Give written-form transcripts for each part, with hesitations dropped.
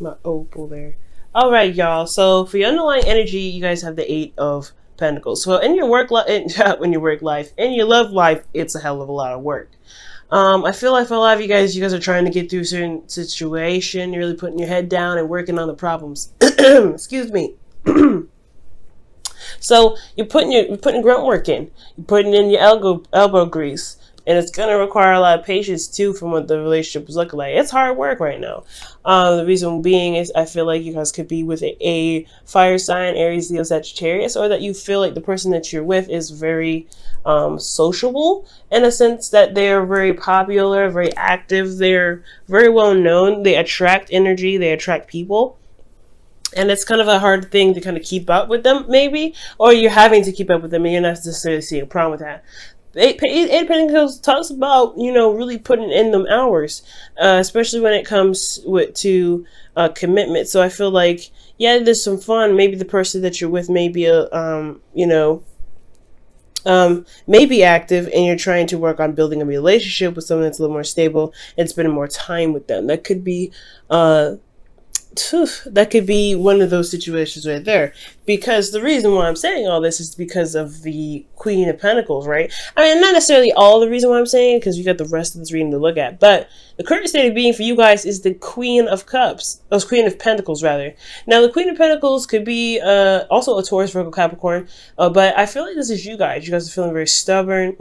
My opal there. All right, y'all. So for your underlying energy, you guys have the Eight of Pentacles. So in your work life, when your work life, in your love life, it's a hell of a lot of work. I feel like for a lot of you guys are trying to get through a certain situation. You're really putting your head down and working on the problems. Excuse me. So you're putting grunt work in. You're putting in your elbow grease. And it's gonna require a lot of patience too from what the relationship is looking like. It's hard work right now. The reason being is I feel like you guys could be with a fire sign, Aries, Leo, Sagittarius, or that you feel like the person that you're with is very sociable in a sense that they're very popular, very active, they're very well known, they attract energy, they attract people. And it's kind of a hard thing to kind of keep up with them, maybe, or you're having to keep up with them and you're not necessarily seeing a problem with that. Eight Pentacles talks about, really putting in them hours, especially when it comes to commitment. So I feel like, yeah, there's some fun. Maybe the person that you're with may be may be active and you're trying to work on building a relationship with someone that's a little more stable and spending more time with them. That could be one of those situations right there. Because the reason why I'm saying all this is because of the Queen of Pentacles, right? I mean, not necessarily all the reason why I'm saying, because you got the rest of this reading to look at. But the current state of being for you guys is the Queen of Cups. Queen of Pentacles, rather. Now, the Queen of Pentacles could be also a Taurus, Virgo, Capricorn. But I feel like this is you guys. You guys are feeling very stubborn.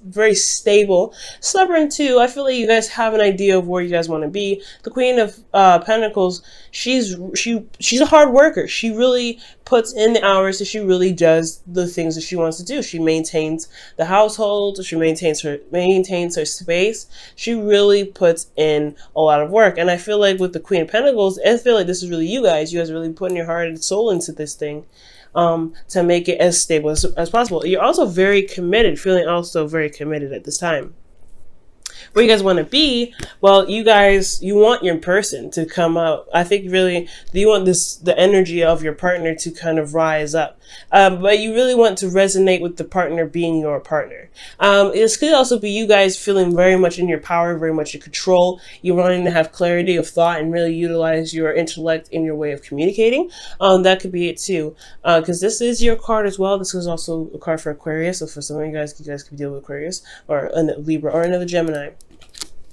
Very stable. Stubborn, too. I feel like you guys have an idea of where you guys want to be. The Queen of Pentacles, she's a hard worker. She really puts in the hours, and she really does the things that she wants to do. She maintains the household, she maintains her space. She really puts in a lot of work. And I feel like with the Queen of Pentacles, I feel like this is really you guys. You guys are really putting your heart and soul into this thing to make it as stable as possible. You're also very committed, feeling also very committed at this time. Where you guys want to be, well, you want your person to come out. I think really you want the energy of your partner to kind of rise up, but you really want to resonate with the partner being your partner. This could also be you guys feeling very much in your power, very much in control. You're wanting to have clarity of thought and really utilize your intellect in your way of communicating. That could be it too, because this is your card as well. This is also a card for Aquarius, so for some of you guys could deal with Aquarius or a Libra or another Gemini.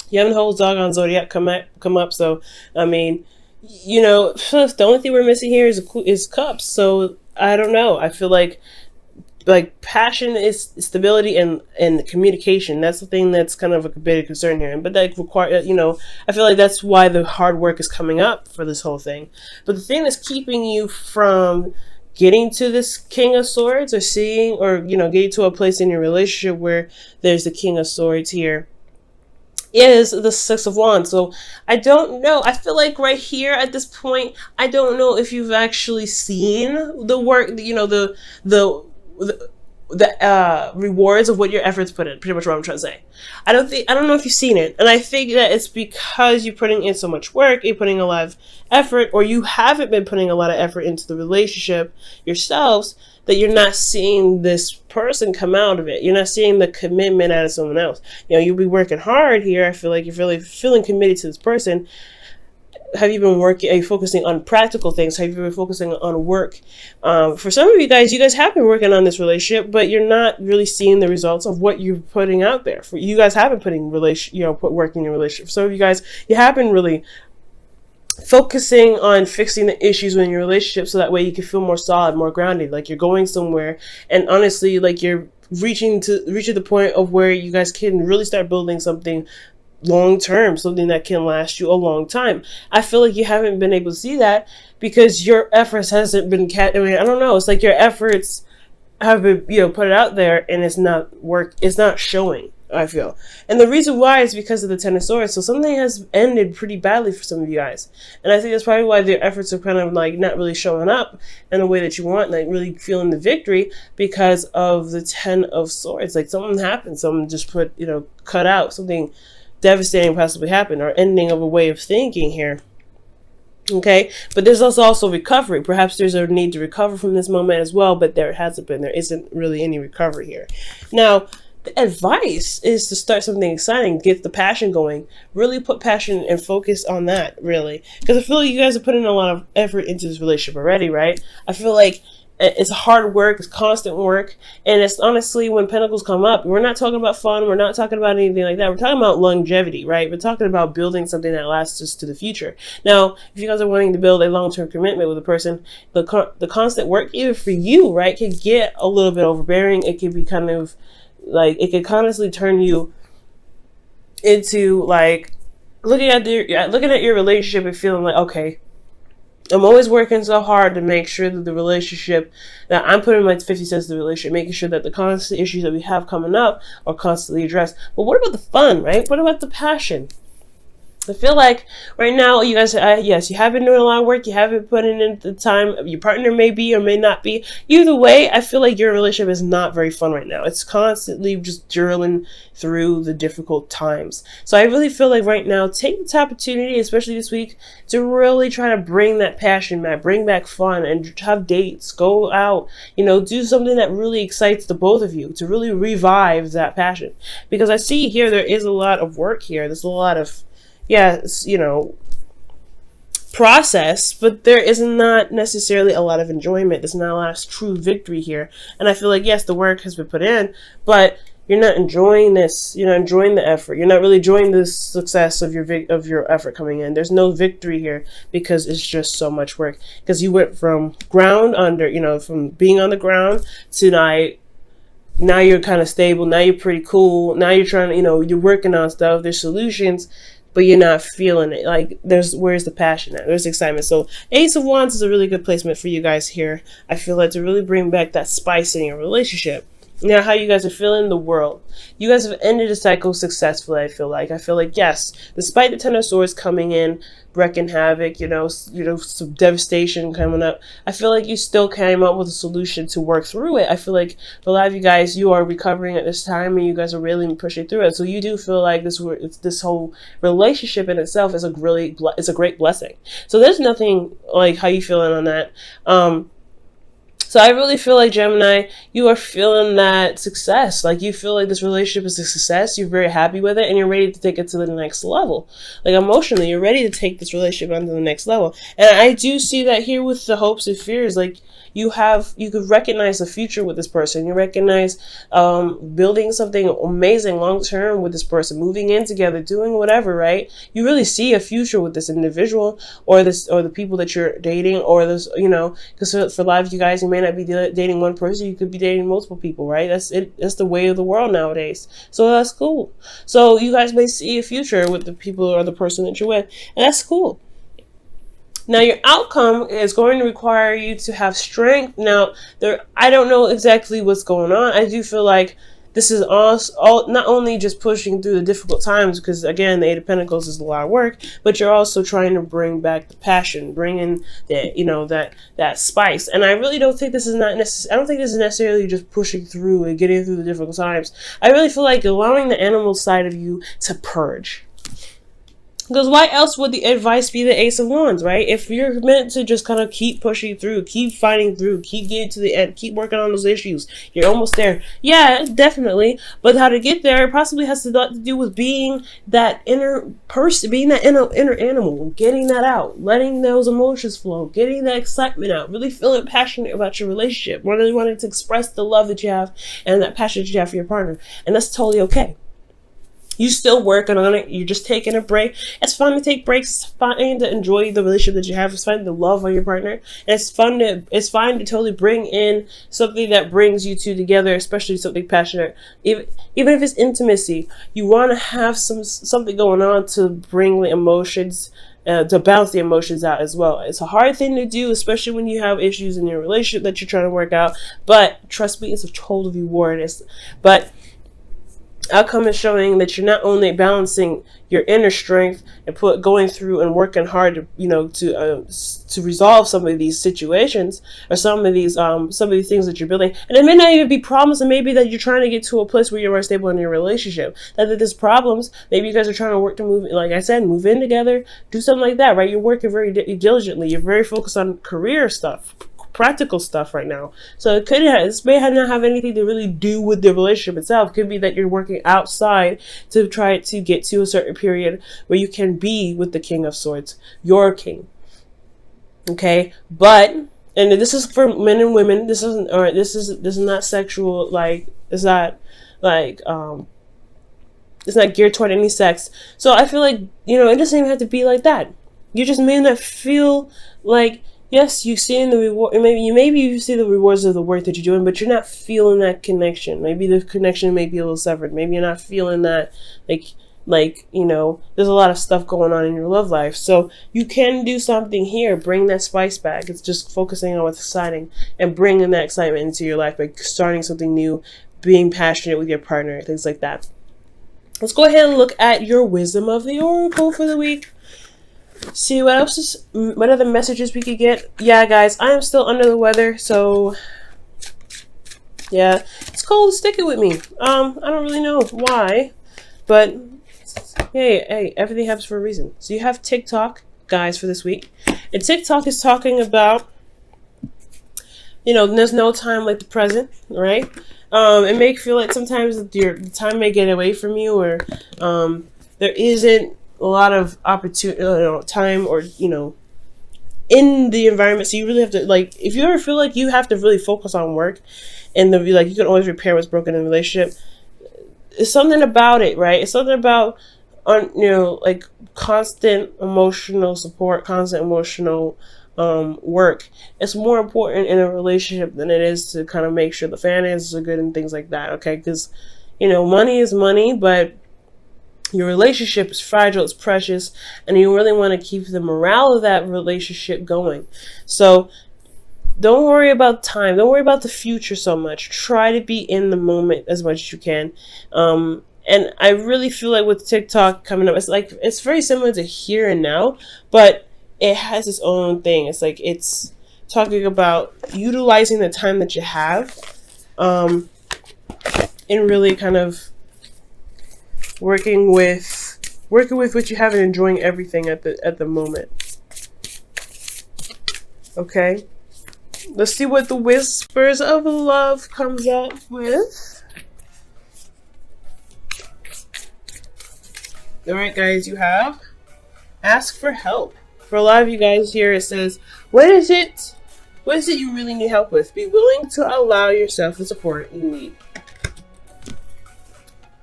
You haven't whole doggone zodiac come up, so I mean, the only thing we're missing here is cups. So I don't know. I feel like passion is stability and communication. That's the thing that's kind of a bit of concern here. But that require, I feel like that's why the hard work is coming up for this whole thing. But the thing that's keeping you from getting to this King of Swords or getting to a place in your relationship where there's the King of Swords here is the Six of Wands. So I don't know. I feel like right here at this point, I don't know if you've actually seen the work, the rewards of what your efforts put in. Pretty much what I'm trying to say. I don't know if you've seen it, and I think that it's because you're putting in so much work, you're putting a lot of effort, or you haven't been putting a lot of effort into the relationship yourselves, that you're not seeing this person come out of it. You're not seeing the commitment out of someone else. You'll be working hard here. I feel like you're really feeling committed to this person. Have you been working? Are you focusing on practical things? Have you been focusing on work? For some of you guys have been working on this relationship, but you're not really seeing the results of what you're putting out there. For you guys have been put work in your relationship. Some of you guys, you have been really focusing on fixing the issues in your relationship, so that way you can feel more solid, more grounded, like you're going somewhere, and honestly, like you're reaching the point of where you guys can really start building something long term, something that can last you a long time. I feel like you haven't been able to see that because your efforts hasn't been I don't know, it's like your efforts have been put it out there and it's not showing, I feel. And the reason why is because of the Ten of Swords. So something has ended pretty badly for some of you guys. And I think that's probably why their efforts are kind of like not really showing up in the way that you want, like really feeling the victory, because of the Ten of Swords. Like something happened, someone just cut out, something devastating possibly happened, or ending of a way of thinking here. Okay, but there's also recovery. Perhaps there's a need to recover from this moment as well, but there isn't really any recovery here. Now, the advice is to start something exciting, get the passion going, really put passion and focus on that, really. Because I feel like you guys are putting a lot of effort into this relationship already, right? I feel like it's hard work, it's constant work, and it's honestly, when pentacles come up, we're not talking about fun, we're not talking about anything like that, we're talking about longevity, right? We're talking about building something that lasts us to the future. Now, if you guys are wanting to build a long-term commitment with a person, the constant work, even for you, right, can get a little bit overbearing. It can be kind of like, it can constantly turn you into like looking at your relationship and feeling like, okay, I'm always working so hard to make sure that the relationship, that I'm putting my 50 cents in the relationship, making sure that the constant issues that we have coming up are constantly addressed. But what about the fun, right? What about the passion? I feel like right now, you guys, yes, you have been doing a lot of work. You haven't put in the time. Your partner may be or may not be. Either way, I feel like your relationship is not very fun right now. It's constantly just drilling through the difficult times. So I really feel like right now, take this opportunity, especially this week, to really try to bring that passion back, bring back fun, and have dates, go out, do something that really excites the both of you, to really revive that passion. Because I see here, there is a lot of work here. There's a lot of, process, but there is not necessarily a lot of enjoyment. There's not a lot of true victory here. And I feel like, yes, the work has been put in, but you're not enjoying this. You're not enjoying the effort. You're not really enjoying the success of your effort coming in. There's no victory here because it's just so much work. Because you went from ground under, from being on the ground to now you're kind of stable. Now you're pretty cool. Now you're trying to, you're working on stuff. There's solutions, but you're not feeling it. Like, where's the passion at? There's excitement. So Ace of Wands is a really good placement for you guys here. I feel like to really bring back that spice in your relationship. Now, how you guys are feeling the world. You guys have ended a cycle successfully, I feel like. Yes, despite the Ten of Swords coming in, wreaking havoc, some devastation coming up, I feel like you still came up with a solution to work through it. I feel like for a lot of you guys, you are recovering at this time and you guys are really pushing through it. So you do feel like this whole relationship in itself is it's a great blessing. So there's nothing like how you feeling on that. So I really feel like, Gemini, you are feeling that success. Like, you feel like this relationship is a success. You're very happy with it, and you're ready to take it to the next level. Like, emotionally, you're ready to take this relationship onto the next level. And I do see that here with the hopes and fears. Like, you could recognize the future with this person. You recognize building something amazing long-term with this person, moving in together, doing whatever, right? You really see a future with this individual or the people that you're dating, or this, because for a lot of you guys, you may not be dating one person, you could be dating multiple people, right? That's it. That's the way of the world nowadays. So that's cool. So you guys may see a future with the people or the person that you're with, and that's cool. Now, your outcome is going to require you to have strength. Now, I don't know exactly what's going on. I do feel like this is all not only just pushing through the difficult times, because again, the Eight of Pentacles is a lot of work, but you're also trying to bring back the passion, bring in that spice. And I really don't think this is I don't think this is necessarily just pushing through and getting through the difficult times. I really feel like allowing the animal side of you to purge. Because why else would the advice be the Ace of Wands, right? If you're meant to just kind of keep pushing through, keep fighting through, keep getting to the end, keep working on those issues, you're almost there. Yeah, definitely. But how to get there possibly has a lot to do with being that inner person, being that inner animal, getting that out, letting those emotions flow, getting that excitement out, really feeling passionate about your relationship, really wanting to express the love that you have and that passion that you have for your partner. And that's totally okay. You still working on it. You're just taking a break. It's fun to take breaks. It's fine to enjoy the relationship that you have. It's fun to love on your partner. And it's fine to totally bring in something that brings you two together, especially something passionate. Even if it's intimacy, you want to have something going on to bring the emotions, to balance the emotions out as well. It's a hard thing to do, especially when you have issues in your relationship that you're trying to work out. But trust me, it's a total reward. But outcome is showing that you're not only balancing your inner strength and going through and working hard to resolve some of these situations or some of these things that you're building, and it may not even be problems, and maybe that you're trying to get to a place where you're more stable in your relationship. That there's problems, maybe you guys are trying to work to move, like I said, move in together, do something like that, right? You're working very diligently. You're very focused on career stuff, practical stuff right now. So this may not have anything to really do with the relationship itself. It could be that you're working outside to try to get to a certain period where you can be with the King of Swords, your king. Okay, but, and this is for men and women. This isn't, or this is not sexual. Like, it's not like it's not geared toward any sex. So I feel like, you know, it doesn't even have to be like that. You just may not feel like, yes, you see in the reward, maybe you see the rewards of the work that you're doing, but you're not feeling that connection. Maybe the connection may be a little severed. Maybe you're not feeling that, like, you know, there's a lot of stuff going on in your love life. So you can do something here. Bring that spice back. It's just focusing on what's exciting and bringing that excitement into your life by starting something new, being passionate with your partner, things like that. Let's go ahead and look at your wisdom of the oracle for the week. See what other messages we could get. Yeah, guys, I am still under the weather, so yeah, it's cold. Stick it with me. I don't really know why, but hey, everything happens for a reason. So you have TikTok, guys, for this week, and TikTok is talking about, you know, there's no time like the present, right? It may feel like sometimes the time may get away from you, or there isn't a lot of opportunity, time, or, you know, in the environment. So you really have to, like, if you ever feel like you have to really focus on work, and like you can always repair what's broken in a relationship, it's something about it, right? It's something about, you know, like constant emotional support, constant emotional work. It's more important in a relationship than it is to kind of make sure the finances are good and things like that, okay? Because, you know, money is money, but your relationship is fragile, it's precious, and you really want to keep the morale of that relationship going. So don't worry about time. Don't worry about the future so much. Try to be in the moment as much as you can. And I really feel like with TikTok coming up, it's very similar to Here and Now, but it has its own thing. It's like it's talking about utilizing the time that you have, and really kind of working with what you have and enjoying everything at the moment. Okay, let's see what the Whispers of Love comes up with. All right, guys, you have ask for help. For a lot of you guys here, it says, what is it you really need help with? Be willing to allow yourself the support you need.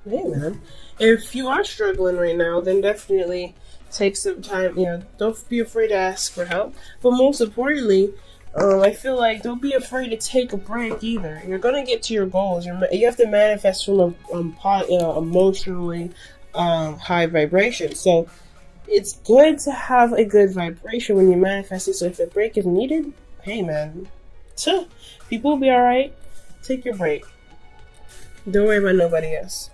Hey, man. If you are struggling right now, then definitely take some time. You know, don't be afraid to ask for help. But most importantly, I feel like don't be afraid to take a break either. You're gonna get to your goals. You have to manifest from emotionally high vibration. So it's good to have a good vibration when you manifest it. So if a break is needed, hey, man, people will be all right. Take your break. Don't worry about nobody else.